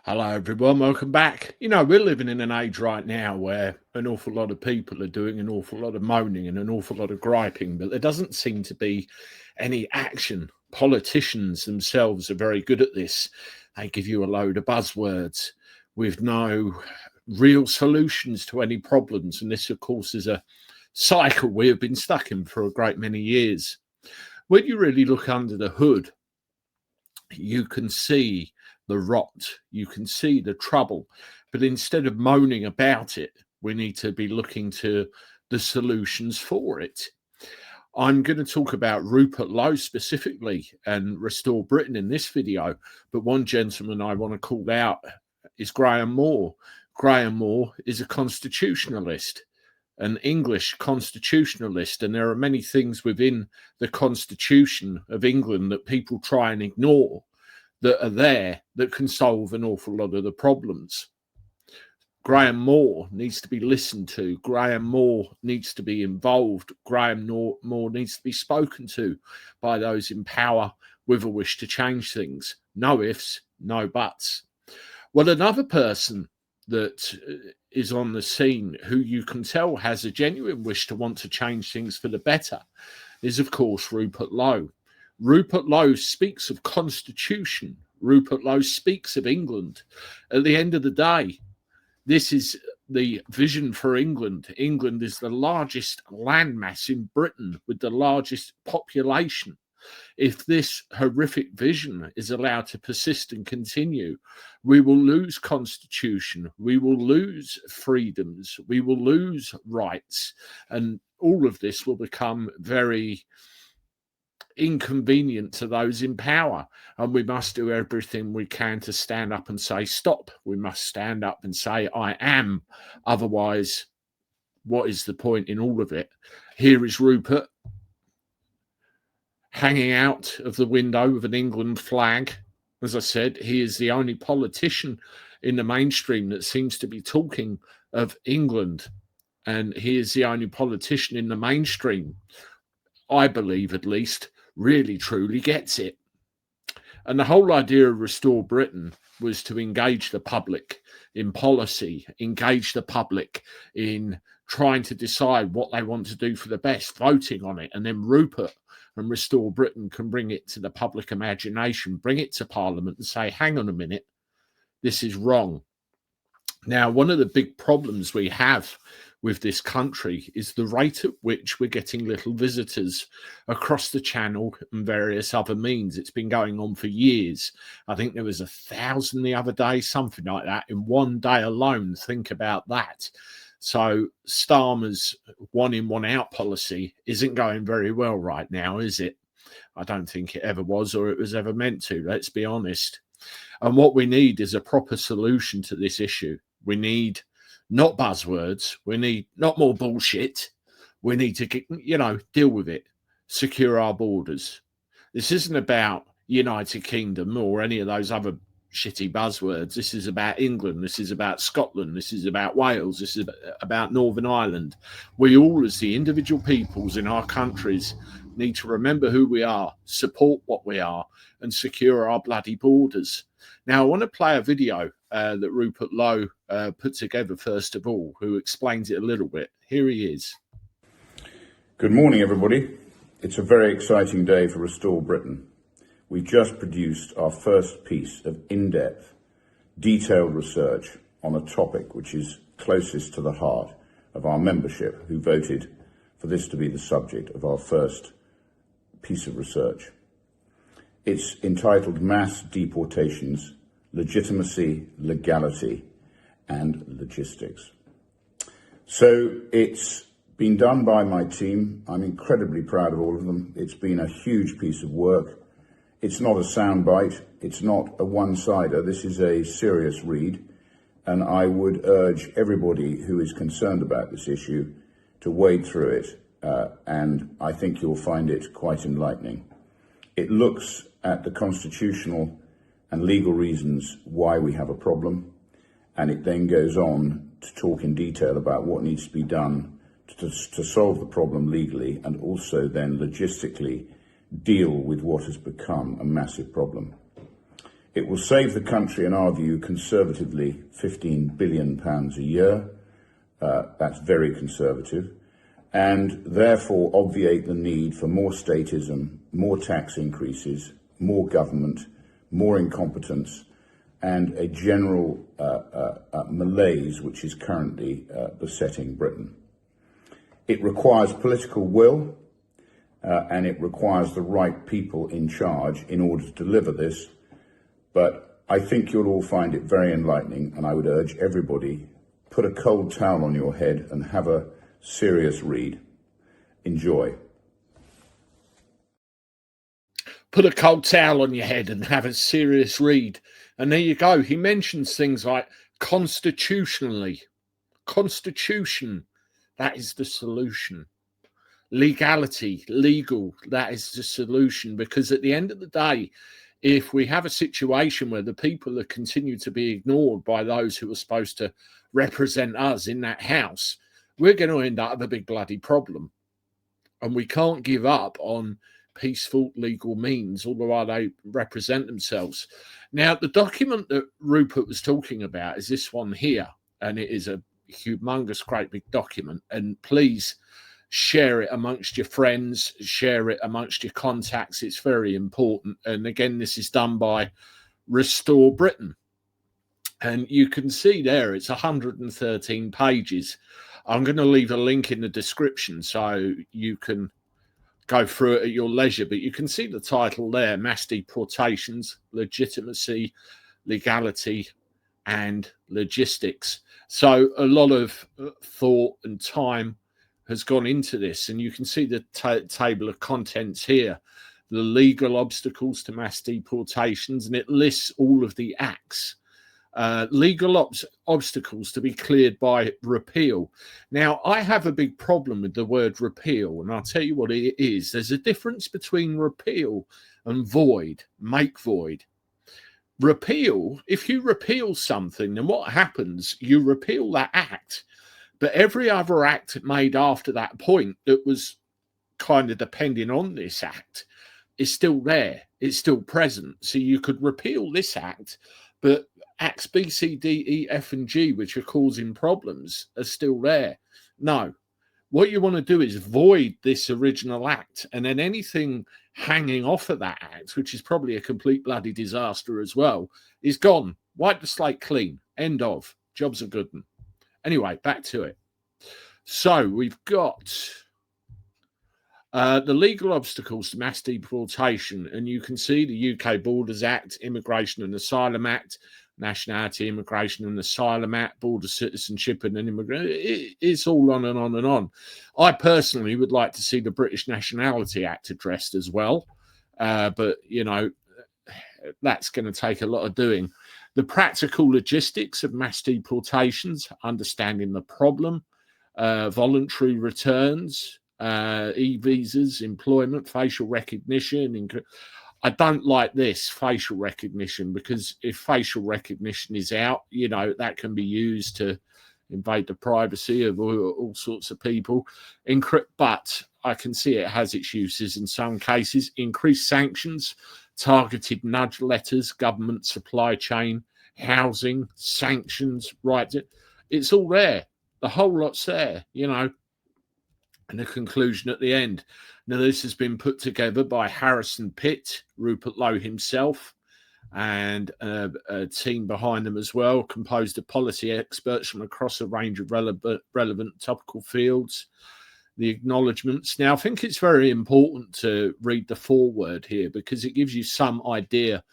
Hello, everyone. Welcome back. We're living in an age right now where an awful lot of people are doing an awful lot of moaning and an awful lot of griping, but there doesn't seem to be any action. Politicians themselves are very good at this. They give you a load of buzzwords with no real solutions to any problems. And this, of course, is a cycle we have been stuck in for a great many years. When you really look under the hood, you can see the rot, you can see the trouble, but instead of moaning about it, we need to be looking to the solutions for it. I'm going to talk about Rupert Lowe specifically and Restore Britain in this video, but one gentleman I want to call out is Graham Moore. Graham Moore is a constitutionalist, an English constitutionalist, and there are many things within the Constitution of England that people try and ignore that are there that can solve an awful lot of the problems. Graham Moore needs to be listened to. Graham Moore needs to be involved. Graham Moore needs to be spoken to by those in power with a wish to change things. No ifs, no buts. Well, another person that is on the scene who you can tell has a genuine wish to want to change things for the better is, of course, Rupert Lowe. Rupert Lowe speaks of constitution. Rupert Lowe speaks of England. At the end of the day, this is the vision for England. England is the largest landmass in Britain with the largest population. If this horrific vision is allowed to persist and continue, we will lose constitution, we will lose freedoms, we will lose rights, and all of this will become very inconvenient to those in power, and we must do everything we can to stand up and say stop. We must stand up and say I am, otherwise what is the point in all of it? Here is Rupert hanging out of the window with an England flag. As I said, he is the only politician in the mainstream that seems to be talking of England, and he is the only politician in the mainstream, I believe at least, really truly gets it. And the whole idea of Restore Britain was to engage the public in policy, engage the public in trying to decide what they want to do for the best, voting on it, and then Rupert and Restore Britain can bring it to the public imagination, bring it to Parliament and say, hang on a minute, this is wrong. Now, one of the big problems we have with this country is the rate at which we're getting little visitors across the channel and various other means. It's been going on for years. I think there was 1,000 the other day, something like that, in one day alone. Think about that. So Starmer's one in, one out policy isn't going very well right now, is it? I don't think it ever was, or it was ever meant to, let's be honest. And what we need is a proper solution to this issue. We need not buzzwords. We need not more bullshit. We need to get, deal with it, secure our borders. This isn't about United Kingdom or any of those other shitty buzzwords. This is about England. This is about Scotland. This is about Wales. This is about Northern Ireland. We all, as the individual peoples in our countries, need to remember who we are, support what we are, and secure our bloody borders. Now, I want to play a video that Rupert Lowe put together, first of all, who explains it a little bit. Here he is. Good morning, everybody. It's a very exciting day for Restore Britain. We just produced our first piece of in-depth, detailed research on a topic which is closest to the heart of our membership, who voted for this to be the subject of our first piece of research. It's entitled Mass Deportations, Legitimacy, Legality, and Logistics. So it's been done by my team. I'm incredibly proud of all of them. It's been a huge piece of work. It's not a soundbite. It's not a one-sider. This is a serious read, and I would urge everybody who is concerned about this issue to wade through it, and I think you'll find it quite enlightening. It looks at the constitutional and legal reasons why we have a problem, and it then goes on to talk in detail about what needs to be done to solve the problem legally, and also then logistically deal with what has become a massive problem. It will save the country, in our view, conservatively £15 billion a year. That's very conservative. And therefore obviate the need for more statism, more tax increases, more government, more incompetence, and a general malaise which is currently besetting Britain. It requires political will and it requires the right people in charge in order to deliver this. But I think you'll all find it very enlightening, and I would urge everybody, put a cold towel on your head and have a serious read. Enjoy. Put a cold towel on your head and have a serious read. And there you go. He mentions things like constitutionally. Constitution, that is the solution. Legality, legal, that is the solution. Because at the end of the day, if we have a situation where the people are continue to be ignored by those who are supposed to represent us in that house, we're going to end up with a big bloody problem. And we can't give up on peaceful legal means, although they represent themselves. Now, the document that Rupert was talking about is this one here, and it is a humongous, great big document. And please share it amongst your friends, share it amongst your contacts. It's very important. And again, this is done by Restore Britain. And you can see there, it's 113 pages. I'm going to leave a link in the description so you can go through it at your leisure. But you can see the title there, Mass Deportations, Legitimacy, Legality, and Logistics. So a lot of thought and time has gone into this. And you can see the table of contents here, the legal obstacles to mass deportations, and it lists all of the acts. Legal obstacles to be cleared by repeal. Now, I have a big problem with the word repeal, and I'll tell you what it is. There's a difference between repeal and void, make void. Repeal, if you repeal something, then what happens? You repeal that act, but every other act made after that point that was kind of depending on this act is still there. It's still present. So you could repeal this act, but acts B, C, D, E, F, and G, which are causing problems, are still there. No. What you want to do is void this original act, and then anything hanging off of that act, which is probably a complete bloody disaster as well, is gone. Wipe the slate clean. End of. Job's a good one. Anyway, back to it. So we've got the legal obstacles to mass deportation, and you can see the UK Borders Act, Immigration and Asylum Act, Nationality, Immigration and Asylum Act, Border Citizenship and Immigration. It's all on and on and on. I personally would like to see the British Nationality Act addressed as well, but, you know, that's going to take a lot of doing. The practical logistics of mass deportations, understanding the problem, voluntary returns, e-visas, employment, facial recognition. I don't like this facial recognition, because if facial recognition is out, you know, that can be used to invade the privacy of all sorts of people. But I can see it has its uses in some cases. Increased sanctions, targeted nudge letters, government supply chain, housing, sanctions, right? It's all there. The whole lot's there, you know. And the conclusion at the end. Now, this has been put together by Harrison Pitt, Rupert Lowe himself, and a team behind them as well, composed of policy experts from across a range of relevant topical fields. The acknowledgements. Now, I think it's very important to read the foreword here, because it gives you some idea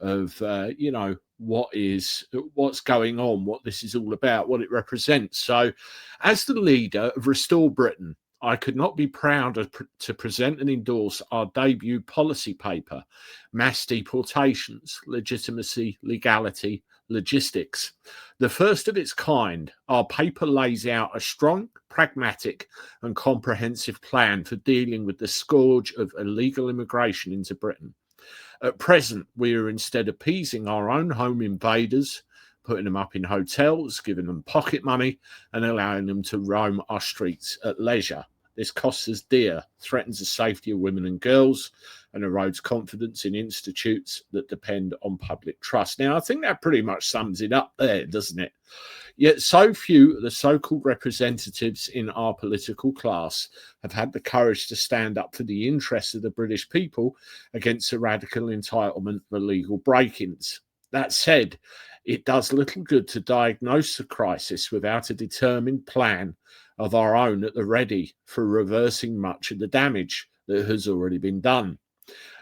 of, you know, what's going on, what this is all about, what it represents. So, as the leader of Restore Britain, I could not be prouder to present and endorse our debut policy paper, Mass Deportations, Legitimacy, Legality, Logistics. The first of its kind, our paper lays out a strong, pragmatic and comprehensive plan for dealing with the scourge of illegal immigration into Britain. At present, we are instead appeasing our own home invaders, putting them up in hotels, giving them pocket money, and allowing them to roam our streets at leisure. This costs us dear, threatens the safety of women and girls, and erodes confidence in institutes that depend on public trust. Now, I think that pretty much sums it up there, doesn't it? Yet so few of the so-called representatives in our political class have had the courage to stand up for the interests of the British people against the radical entitlement of illegal break-ins. That said, it does little good to diagnose the crisis without a determined plan of our own at the ready for reversing much of the damage that has already been done.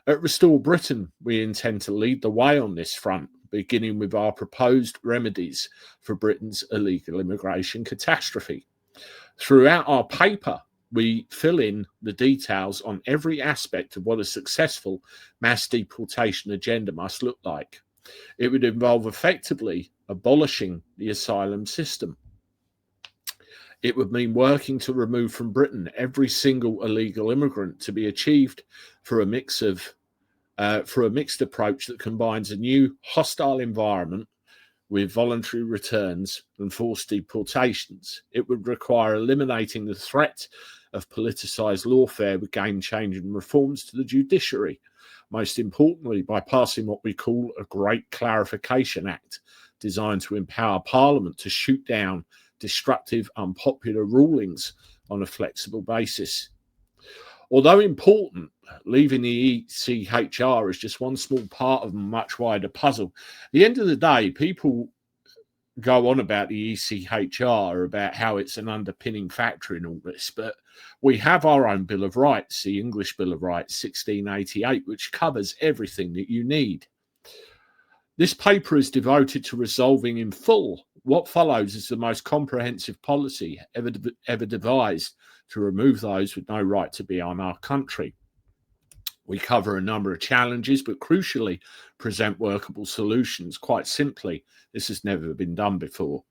At Restore Britain, we intend to lead the way on this front, beginning with our proposed remedies for Britain's illegal immigration catastrophe. Throughout our paper, we fill in the details on every aspect of what a successful mass deportation agenda must look like. It would involve effectively abolishing the asylum system. It would mean working to remove from Britain every single illegal immigrant, to be achieved through a mixed approach that combines a new hostile environment with voluntary returns and forced deportations. It would require eliminating the threat of politicised lawfare with game-changing reforms to the judiciary, most importantly by passing what we call a Great Clarification Act, designed to empower Parliament to shoot down destructive, unpopular rulings on a flexible basis. Although important, leaving the ECHR is just one small part of a much wider puzzle. At the end of the day, people go on about the ECHR, about how it's an underpinning factor in all this, but we have our own Bill of Rights, the English Bill of Rights, 1688, which covers everything that you need. This paper is devoted to resolving in full what follows as the most comprehensive policy ever devised to remove those with no right to be on our country. We cover a number of challenges, but crucially present workable solutions. Quite simply, this has never been done before.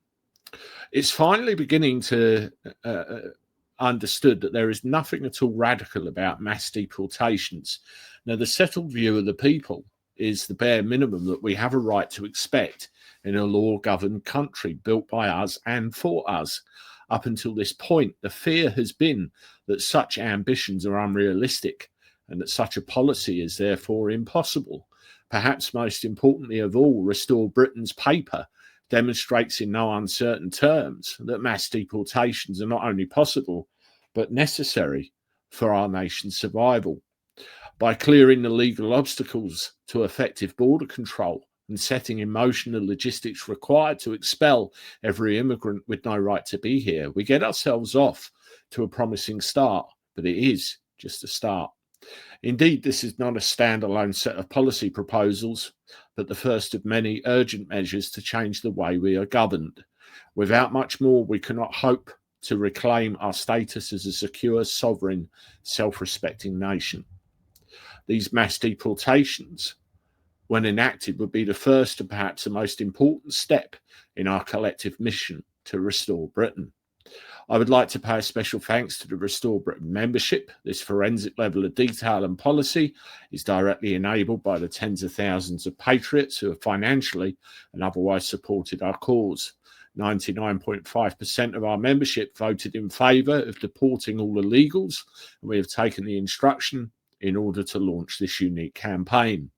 It's finally beginning to understood that there is nothing at all radical about mass deportations. Now, the settled view of the people is the bare minimum that we have a right to expect in a law-governed country built by us and for us. Up until this point, the fear has been that such ambitions are unrealistic and that such a policy is therefore impossible. Perhaps most importantly of all, Restore Britain's paper demonstrates in no uncertain terms that mass deportations are not only possible, but necessary for our nation's survival. By clearing the legal obstacles to effective border control and setting in motion the logistics required to expel every immigrant with no right to be here, we get ourselves off to a promising start, but it is just a start. Indeed, this is not a standalone set of policy proposals, but the first of many urgent measures to change the way we are governed. Without much more, we cannot hope to reclaim our status as a secure, sovereign, self-respecting nation. These mass deportations, when enacted, would be the first and perhaps the most important step in our collective mission to restore Britain. I would like to pay a special thanks to the Restore Britain membership. This forensic level of detail and policy is directly enabled by the tens of thousands of patriots who have financially and otherwise supported our cause. 99.5% of our membership voted in favour of deporting all illegals, and we have taken the instruction in order to launch this unique campaign.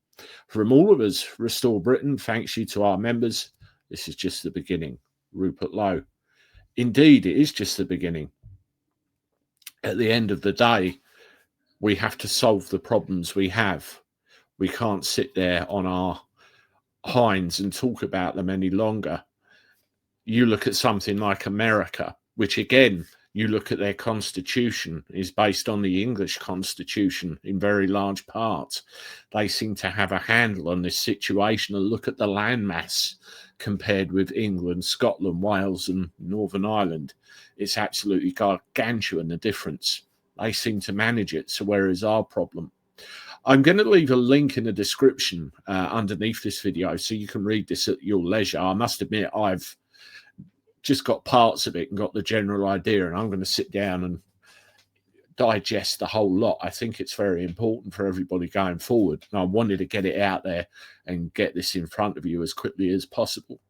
From all of us, Restore Britain, thanks you to our members. This is just the beginning. Rupert Lowe. Indeed, it is just the beginning. At the end of the day, we have to solve the problems we have. We can't sit there on our hinds and talk about them any longer. You look at something like America, which again, you look at their constitution, is based on the English constitution in very large part. They seem to have a handle on this situation and look at the landmass compared with England, Scotland, Wales and Northern Ireland. It's absolutely gargantuan, the difference. They seem to manage it, so where is our problem? I'm going to leave a link in the description underneath this video so you can read this at your leisure. I must admit, I've just got parts of it and got the general idea, and I'm going to sit down and digest the whole lot. I think it's very important for everybody going forward, and I wanted to get it out there and get this in front of you as quickly as possible.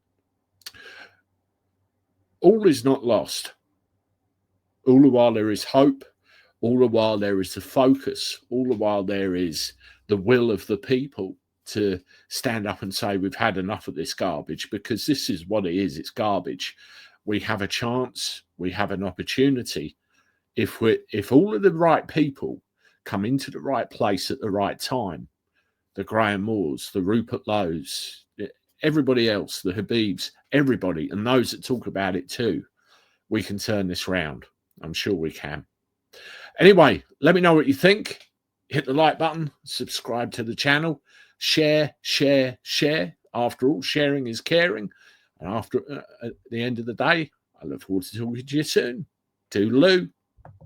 All is not lost. All the while there is hope, All the while there is the focus, all the while there is the will of the people to stand up and say, we've had enough of this garbage, because this is what it is. It's garbage. We have a chance. We have an opportunity. If all of the right people come into the right place at the right time, the Graham Moores, the Rupert Lowes, everybody else, the Habibs, everybody, and those that talk about it too, we can turn this round. I'm sure we can. Anyway, let me know what you think. Hit the like button, subscribe to the channel, share. After all, sharing is caring. And after at the end of the day, I look forward to talking to you soon. Toodaloo.